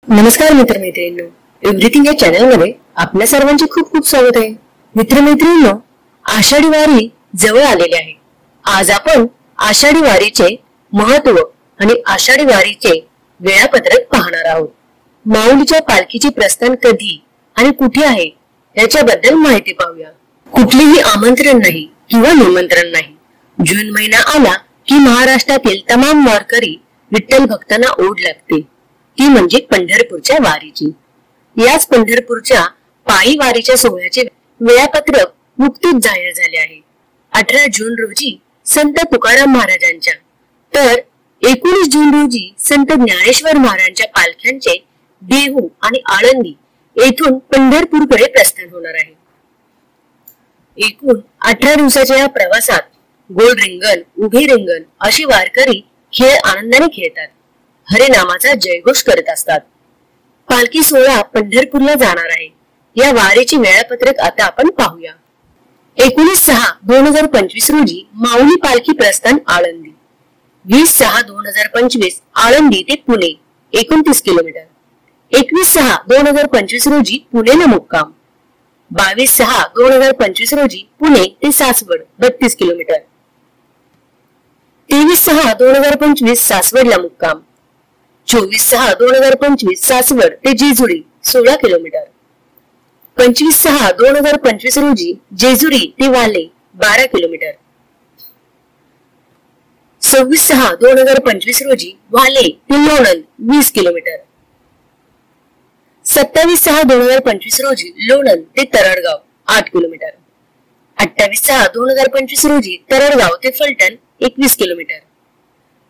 नमस्कार मित्रमैत्रिणींनो, एव्हरीथिंग या चॅनल मध्ये आपल्या सर्वांचे खूप खूप स्वागत आहे. मित्रमैत्रिणींनो, आषाढी वारी जवळ आलेली आहे. आज आपण आषाढी वारीचे महत्व आणि आषाढी वारीचे वेळापत्रक पाहणार आहोत. माऊलीच्या पालखीचे प्रस्थान कधी आणि कुठे आहे याच्याबद्दल माहिती पाहूया. कुठलेही आमंत्रण नाही किंवा निमंत्रण नाही. जून महिना आला की महाराष्ट्रातील तमाम वारकरी विठ्ठल भक्तांना ओढ लागते, ती म्हणजे पंढरपूरच्या वारीची. याच पंढरपूरच्या पायी वारीच्या सोहळ्याचे वेळापत्रक नुकतेच जाहीर झाले आहे. 18 जून रोजी संत तुकाराम महाराजांच्या तर 19 जून रोजी संत ज्ञानेश्वर महाराजांच्या पालख्यांचे देहू आणि आळंदी येथून पंढरपूरकडे प्रस्थान होणार आहे. एकूण 18 दिवसाच्या या प्रवासात गोल रिंगण, उभे रिंगण अशी वारकरी खेळ आनंदाने खेळतात, हरिनामाचा जयघोष करत असतात. पालखी सोहळा पंढरपूरला जाणार आहे. या वारीचे वेळापत्रक आता आपण पाहूया. 19/6/2025 रोजी माऊली पालखी प्रस्थान आळंदी. 20/6/2025 आळंदी ते पुणे 29 किलोमीटर. 21/6/2025 रोजी पुणेला मुक्काम. 22/6/2025 रोजी पुणे ते सासवड 32 किलोमीटर. 23/6/2025 सासवडला मुक्काम. 24/6/2025 सासवड ते जेजुरी 16 किलोमीटर. 25/6/2025 रोजी जेजुरी ते वाले 12 किलोमीटर. 26/6/2025 रोजी वाले ते लोणंद 20 किलोमीटर. 27/6/2025 रोजी लोणंद ते तरडगाव 8 किलोमीटर. 28/6/2025 रोजी तरडगाव ते फलटण 21 किलोमीटर.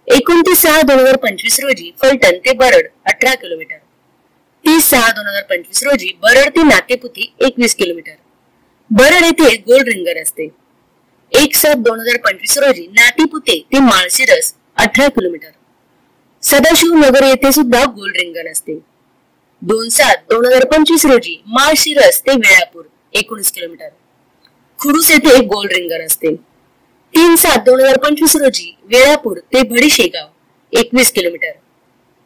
29/6/2025 रोजी फलटण ते बरड 18 किलोमीटर. 30/6/2025 रोजी बरड ते नातेपुती 21 किलोमीटर. बरड येथे गोल रिंगण असते. 1/7/2025 रोजी नातेपुते ते माळशिरस 18 किलोमीटर. सदाशिवनगर येथे सुद्धा गोल रिंगण असते. 2/7/2025 रोजी माळशिरस ते वेळापूर 19 किलोमीटर. खुडूस येथे गोल रिंगण असते. 3/7/2025 रोजी वेळापूर ते भडीशेगाव 21 किलोमीटर.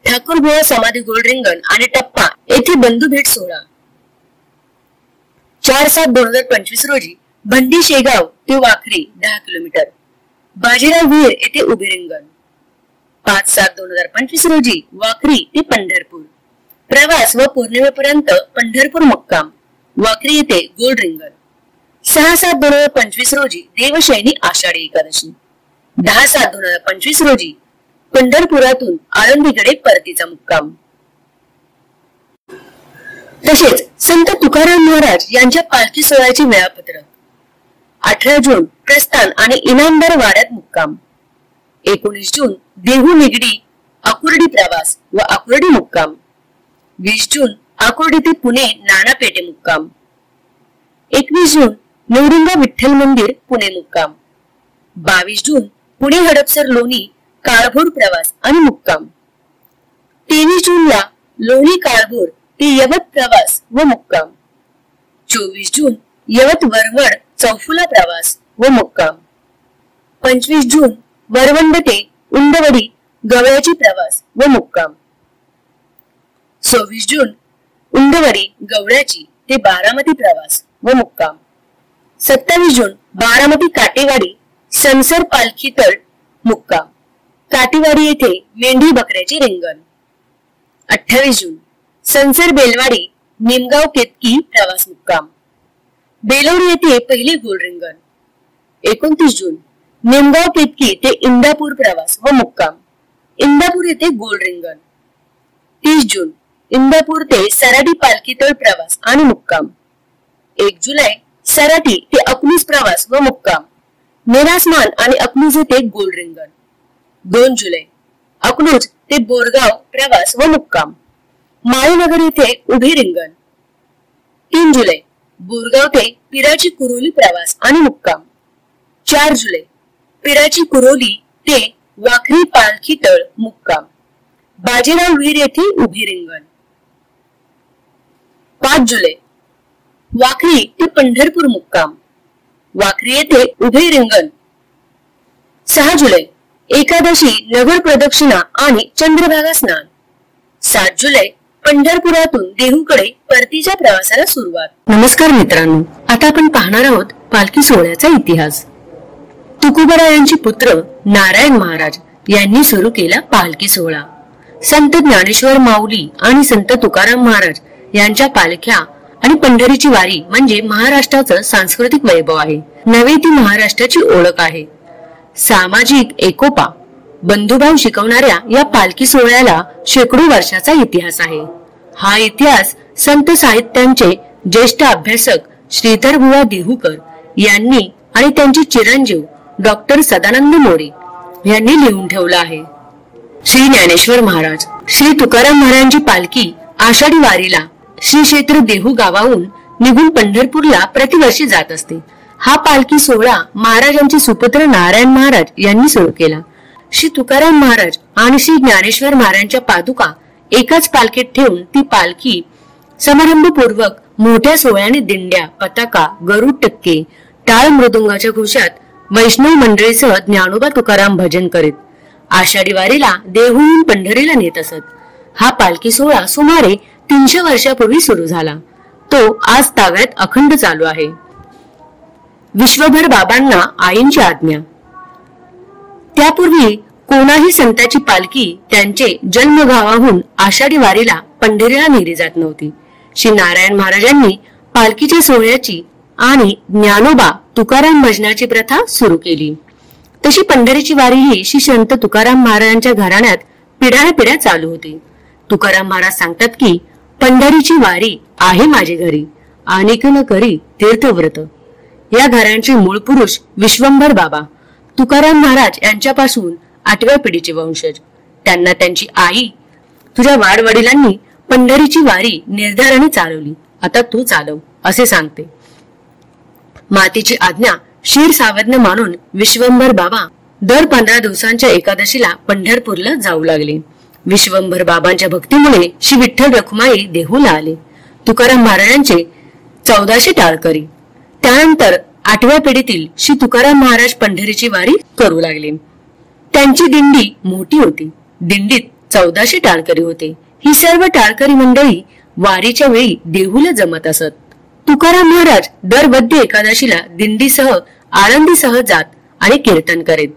ठाकूरबुवा समाधी गोल रिंगण आणि टप्पा येथे बंधू भेट सोहळा. 4/7/2025 रोजी भंडी शेगाव ते वाखरी 10 किलोमीटर. बाजीराव विहीर येथे उभे रिंगण. 5/7/2025 रोजी वाखरी ते पंढरपूर प्रवास व पौर्णिमेपर्यंत पंढरपूर मुक्काम. वाखरी येथे गोल रिंगण. 6/7/2025 रोजी देवशयनी आषाढी एकादशी. 10/7/2025 रोजी पंढरपुरातून आळंदीकडे परतीचा मुक्काम. तसेच संत तुकाराम महाराज यांच्या पालखी सोहळ्याचे वेळापत्रक. 18 जून प्रस्थान आणि इनामदार वाड्यात मुक्काम. 19 जून देहू निगडी आकुर्डी प्रवास व आकुर्डी मुक्काम. 20 जून आकुर्डी ते पुणे नाना पेठे मुक्काम. 21 जून निवडुंगा विठ्ठल मंदिर पुणे मुक्काम. 22 जून पुणे हडपसर लोणी काळभोर प्रवास आणि मुक्काम. 23 जूनला लोणी काळभोर ते यवत प्रवास व मुक्काम. 24 जून यवत वरवड चौफुला प्रवास व मुक्काम. 25 जून वरवंड ते उंडवडी गवळ्याची प्रवास व मुक्काम. 26 जून उंडवडी गवळ्याची ते बारामती प्रवास व मुक्काम. 27 जून बारामती काटेवाडी सनसर पालखी तळ मुक्काम. काटेवाडी येथे मेंढी बकऱ्याचे रिंगण. 28 जून सनसर बेलवाडी निमगाव केतकी प्रवास मुक्काम. बेलोरी येथे पहिले गोल रिंगण. 29 जून निमगाव केतकी ते इंदापूर प्रवास व मुक्काम. इंदापूर येथे गोल रिंगण. 30 जून इंदापूर ते सराटी पालखी तळ प्रवास आणि मुक्काम. 1 जुलै सराटी ते अकलूज प्रवास व मुक्काम. नेरासमान आणि अकलूज येथे गोल रिंगण. 2 जुलै अकलूज ते बोरगाव प्रवास व मुक्काम. माळीनगर येथे उभे रिंगण. 3 जुलै बोरगाव ते पिराची कुरोली प्रवास आणि मुक्काम. 4 जुलै पिराची कुरोली ते वाखरी पालखी तळ मुक्काम. बाजीराव विहीर येथे उभे रिंगण. 5 जुलै वाखरी ते पंढरपूर मुक्काम. वाखरी येथे उभे रिंगण. 6 जुलै एकादशी नगर प्रदक्षिणा आणि चंद्रभागा स्नान. 7 जुलै पंढरपुरातून देहूकडे परतीच्या प्रवासाला सुरुवात. नमस्कार मित्रांनो, आता आपण पाहणार आहोत पालखी सोहळ्याचा इतिहास. तुकोबरायांचे पुत्र नारायण महाराज यांनी सुरू केला पालखी सोहळा. संत ज्ञानेश्वर माऊली आणि संत तुकाराम महाराज यांच्या पालख्या आणि पंढरीची वारी म्हणजे महाराष्ट्राचं सांस्कृतिक वैभव आहे, नव्हे ती महाराष्ट्राची ओळख आहे. सामाजिक एकोपा, बंधुभाव शिकवणाऱ्या या पालखी सोहळ्याला शेकडो वर्षाचा इतिहास आहे. हा इतिहास संत साहित्यांचे ज्येष्ठ अभ्यासक श्रीधर बुवा देहूकर यांनी आणि त्यांचे चिरंजीव डॉक्टर सदानंद मोरे यांनी लिहून ठेवला आहे. श्री ज्ञानेश्वर महाराज, श्री तुकाराम महाराजांची पालखी आषाढी वारीला श्री क्षेत्र देहू गावाहून निघून पंढरपूरला प्रतिवर्षी जात असते. हा पालखी सोहळा महाराजांचे सुपुत्र नारायण महाराज यांनी सुरू केला. श्री तुकाराम महाराज आणि श्री ज्ञानेश्वर महाराजांच्या पादुका एकाच पालखीत ठेवून ती पालखी समारंभपूर्वक मोठ्या सोहळ्याने दिंड्या, पताका, गरुड टक्के, टाळ मृदुंगाच्या घोषात वैष्णव मंडळीसह ज्ञानोबा तुकाराम भजन करीत आषाढी वारीला देहूहून पंढरीला नेत असत. हा पालखी सोहळा सुमारे 300 वर्षापूर्वी सुरू झाला. तो आज ताव्यात अखंड चालू आहे. विश्वभर बाबांना आईंची आज्ञा. त्यापूर्वी कोणाही संताची पालखी त्यांचे जन्मगावाहून आषाढी वारीला पंढरीला नेली जात नव्हती. श्री नारायण महाराजांनी पालखीच्या सोहळ्याची आणि ज्ञानोबा तुकाराम भजनाची प्रथा सुरू केली. तशी पंढरीची वारी ही श्री संत तुकाराम महाराजांच्या घराण्यात पिढ्यानपिढ्या चालू होती. तुकाराम महाराज सांगतात की पंढरीची वारी आहे माझे घरी, अनेक न करी तीर्थव्रत. या घरांचे मूळ पुरुष विश्वंभर बाबा तुकाराम महाराज यांच्यापासून 8व्या पिढीचे वंशज. त्यांना त्यांची आई तुझ्या वाडवडिलांनी पंढरीची वारी निर्धाराने चालवली, आता तू चालव असे सांगते. मातेची आज्ञा शीर सावज्ञ मानून विश्वंभर बाबा दर 15 दिवसांच्या एकादशीला पंढरपूरला जाऊ लागले. विश्वंभर बाबांच्या भक्तीमुळे श्री विठ्ठल रखुमाई देहूला आले. तुकाराम महाराजांचे 1400 टाळकरी. त्यानंतर 8व्या पिढीतील श्री तुकाराम महाराज पंढरीची वारी करू लागले. त्यांची दिंडी मोठी होती. दिंडीत 1400 टाळकरी होते. ही सर्व टाळकरी मंडळी वारीच्या वेळी देहूला जमत असत. तुकाराम महाराज दर वद्य एकादशीला दिंडीसह आळंदीसह जात आणि कीर्तन करीत.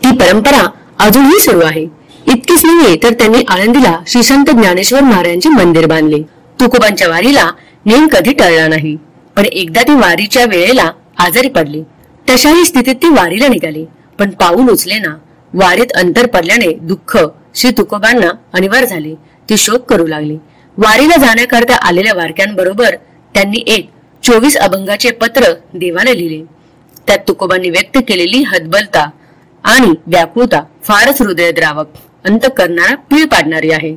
ती परंपरा अजूनही सुरू आहे. इतकेच नव्हे तर त्यांनी आळंदीला श्री संत ज्ञानेश्वर महाराजांचे मंदिर बांधले. तुकोबांच्या वारीला नेम कधी टळला नाही, पण एकदा ते वारीच्या वेळेला आजारी पडले. तशाही स्थितीत ते वारीला निघाले, पण पाऊल उचले ना. वारीत अंतर पडल्याने दुःख श्री तुकोबांना अनिवार्य झाले. ते शोक करू लागले. वारीला जाण्याकरता आलेल्या वारक्यांबरोबर त्यांनी एक 24 अभंगाचे पत्र देवाला लिहिले. त्यात तुकोबांनी व्यक्त केलेली हतबलता आणि व्याकुळता फारच हृदयद्रावक, अंत करणारा पीळ पाडणारी आहे.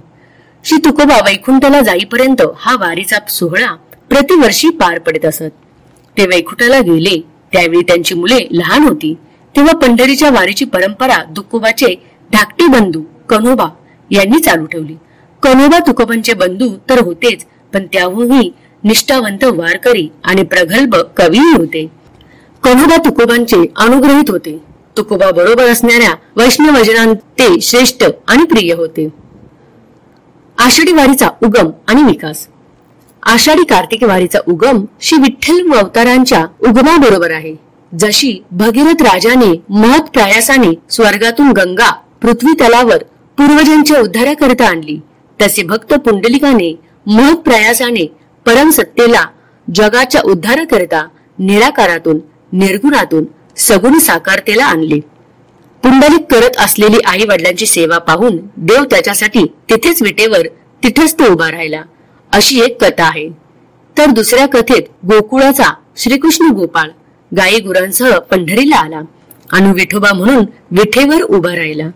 श्री तुकोबा वैकुंठाला जाईपर्यंत हा वारीचा सोहळा प्रतिवर्षी पार पडत असत. ते वैकुंठाला गेले त्यावेळी त्यांची मुले लहान होती. तेव्हा पंढरीच्या वारीची परंपरा तुकोबाचे धाकटे बंधू कन्होबा यांनी चालू ठेवली. कन्होबा तुकोबांचे बंधू तर होतेच, पण त्याहूनही निष्ठावंत वारकरी आणि प्रगल्भ कवीही होते. कन्होबा तुकोबांचे अनुग्रहित होते. तुकोबा बरोबर असणाऱ्या वैष्णवजनांत ते श्रेष्ठ आणि प्रिय होते. आषाढी वारीचा उगम आणि विकास. आषाढी कार्तिक वारीचा उगम श्री विठ्ठल अवतारांच्या उगमाबरोबर आहे. जशी भगीरथ राजाने महत् प्रयासाने स्वर्गातून गंगा पृथ्वी तलावर पूर्वजांच्या उद्धाराकरिता आणली, तसे भक्त पुंडलिकाने महत् प्रयासाने परम सत्तेला जगाच्या उद्धाराकरिता निराकारातून निर्गुणातून सगुण साकारतेला आणले. पुंडलिक करत असलेली आई वडिलांची सेवा पाहून देव त्याच्यासाठी तिथेच विटेवर तिथेच तो उभा राहिला, अशी एक कथा आहे. तर दुसऱ्या कथेत गोकुळाचा श्रीकृष्ण गोपाळ गाई गुरांसह पंढरीला आला आणि विठोबा म्हणून विठेवर उभा राहिला.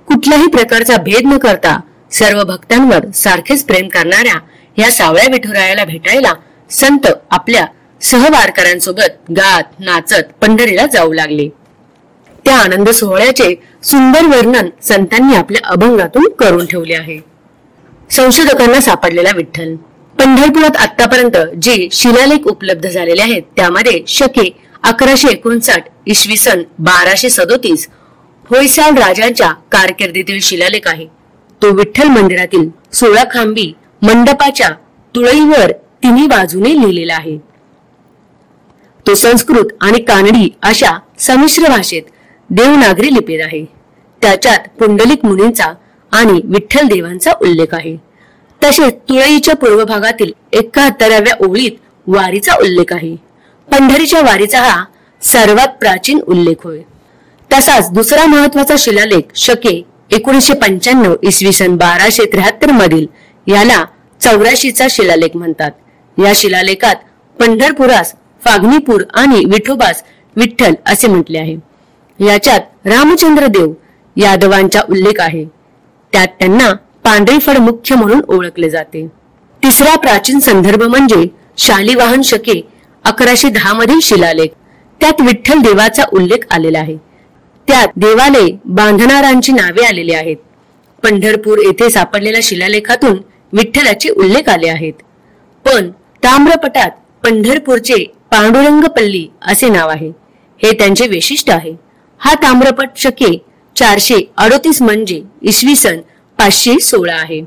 कुठल्याही प्रकारचा भेद न करता सर्व भक्तांवर सारखेच प्रेम करणाऱ्या या सावळ्या विठुरायाला भेटायला संत आपल्या सहवारकऱ्यांसोबत गात नाचत पंढरीला जाऊ लागले. त्या आनंद सोहळ्याचे सुंदर वर्णन संतांनी आपल्या अभंगातून करून ठेवले आहे. संशोधकांना सापडलेला विठ्ठल. पंढरपुरात आतापर्यंत जे शिलालेख उपलब्ध झालेले आहेत त्यामध्ये शके 1159 इसवी सन 1237 होयसाळ राजांच्या कारकिर्दीतील शिलालेख आहे. तो विठ्ठल मंदिरातील 16 खांबी मंडपाच्या तुळईवर तिन्ही बाजूने लिहिलेला आहे. तो संस्कृत आणि कानडी अशा संमिश्र भाषेत देवनागरी लिपीत आहे. त्याच्यात पुंडलिक मुनींचा आणि विठ्ठल देवांचा उल्लेख आहे. तसेच तुळईच्या पूर्व भागातील 71व्या ओळीत वारीचा उल्लेख आहे. पंढरीच्या वारीचा हा सर्वात प्राचीन उल्लेख होय. तसाच दुसरा महत्वाचा शिलालेख शके 1995 इसवी सन 1273 मधील याला 84चा शिलालेख म्हणतात. या शिलालेखात पंढरपुरास फागणीपूर आणि विठोबास विठ्ठल असे म्हटले आहे. याच्यात रामचंद्र देव यादवांचा उल्लेख आहे. त्यात त्यांना पांढरीफड मुख्य म्हणून ओळखले जाते. तिसरा प्राचीन संदर्भ म्हणजे शालिवाहन शके 1110 मधील शिलालेख. त्यात विठ्ठल देवाचा उल्लेख आलेला आहे. त्यात देवालय बांधणाऱ्यांची नावे आलेली आहेत. पंढरपूर येथे सापडलेल्या शिलालेखातून विठ्ठलाचे उल्लेख आले आहेत. पण ताम्रपटात पंढरपूरचे पांडुरंगपल्ली असे नाव आहे. हे त्यांचे वैशिष्ट्य आहे. हा ताम्रपट शके 438 म्हणजे इसवी सन 516 आहे.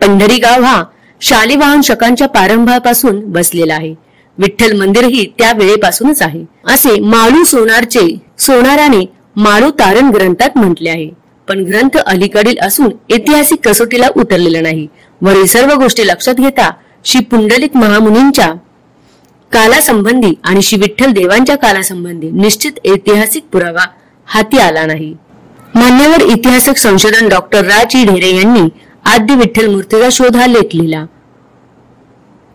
पंढरी गाव हा शालिवाहन शकांच्या प्रारंभापासून बसलेला आहे. विठ्ठल मंदिरही त्या वेळेपासूनच आहे असे माळू सोनाराने माळू तारण ग्रंथात म्हटले आहे. पण ग्रंथ अलीकडील असून ऐतिहासिक कसोटीला उतरलेला नाही. वरील सर्व गोष्टी लक्षात घेता श्री पुंडलिक महामुनींच्या कालासंबंधी आणि श्री विठ्ठल देवांच्या कालासंबंधी निश्चित ऐतिहासिक पुरावा हाती आला नाही. मान्यवर ऐतिहासिक संशोधन डॉक्टर रा.ची. ढेरे यांनी आद्य विठ्ठल मूर्तीचा शोध हा लेख लिहिला.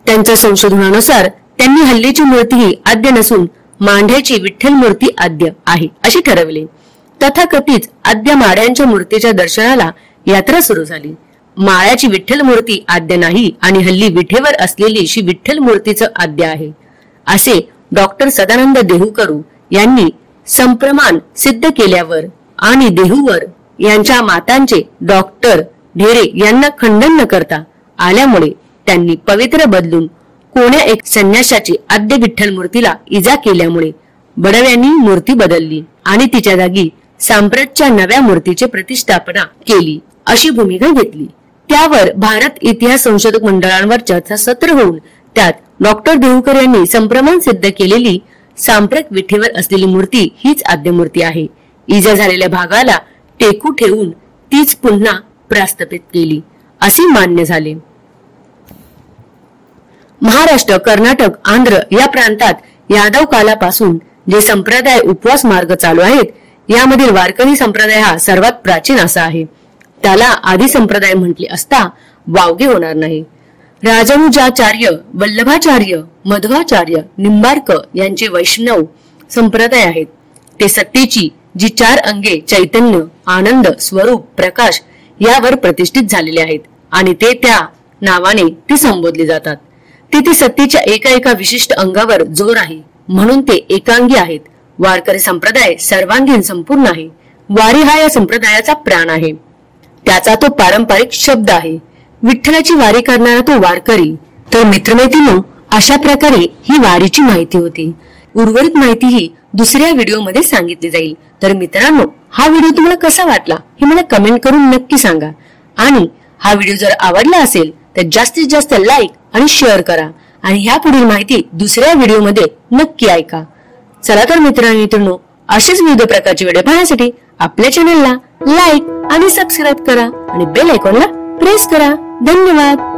त्यांच्या संशोधनानुसार त्यांनी हल्लीची मूर्ती ही आद्य नसून मांढ्याची विठ्ठल मूर्ती आद्य आहे असे ठरवले. तथाकथित आद्य माड्यांच्या मूर्तीच्या दर्शनाला यात्रा सुरू झाली. माळ्याची विठ्ठल मूर्ती आद्य नाही आणि हल्ली विठेवर असलेली श्री विठ्ठल मूर्तीचं आद्य आहे असे डॉक्टर सदानंद देहूकरू यांनी संप्रमाण सिद्ध केल्यावर आणि देहूवर यांच्या मातांचे डॉक्टर ढेरे यांना खंडन न करता आल्यामुळे त्यांनी पवित्र बदलून कोण्या एक संन्याशाची आद्य विठ्ठल मूर्तीला इजा केल्यामुळे बडव्यांनी मूर्ती बदलली आणि तिच्या जागी सांप्रतच्या नव्या मूर्तीची प्रतिष्ठापना केली अशी भूमिका घेतली. त्यावर भारत इतिहास संशोधक मंडळांवर चर्चासत्र होऊन त्यात डॉक्टर देहूकर यांनी संप्रमाण सिद्ध केलेली सांप्रत विठेवर असलेली मूर्ती हीच आद्य मूर्ती आहे. इजा झालेल्या भागाला टेकू ठेवून तीच पुन्हा प्रस्थापित केली असे मान्य झाले. महाराष्ट्र, कर्नाटक, आंध्र या प्रांतात यादव कालापासून जे संप्रदाय उपवास मार्ग चालू आहेत यामधील वारकरी संप्रदाय हा सर्वात प्राचीन असा आहे. त्याला आदि संप्रदाय म्हटले असता वावगे होणार नाही. राजानुजाचार्य, वल्लभाचार्य, मध्वाचार्य, निंबार्क यांचे वैष्णव संप्रदाय आहेत. ते सत्तेची जी 4 अंगे चैतन्य, आनंद, स्वरूप, प्रकाश यावर प्रतिष्ठित झालेले आहेत आणि ते त्या नावाने ते संबोधले जातात. तेथे सत्तेच्या एका विशिष्ट अंगावर जोर आहे म्हणून ते एकांगी आहेत. वारकरी संप्रदाय सर्वांगीण संपूर्ण आहे. वारी हा या संप्रदायाचा प्राण आहे. त्याचा तो पारंपरिक शब्द आहे. विठ्ठलाची वारी करणारा तो वारकरी. तर मित्रमैत्रिणींनो, अशा प्रकारे ही वारीची माहिती होती. उर्वरित माहिती ही दुसऱ्या व्हिडिओमध्ये सांगितली जाईल. तर मित्रांनो, हा व्हिडिओ तुम्हाला कसा वाटला हे मला कमेंट करून नक्की सांगा. आणि हा व्हिडिओ जर आवडला असेल तर जास्तीत जास्त लाईक आणि शेअर करा आणि ह्या पुढील माहिती दुसऱ्या व्हिडिओमध्ये नक्की ऐका. चला तर मित्रांनो, असेच विविध प्रकारचे व्हिडिओ पाहण्यासाठी आपल्या चॅनलला लाईक आणि सबस्क्राईब करा आणि बेल आयकॉनला प्रेस करा. धन्यवाद.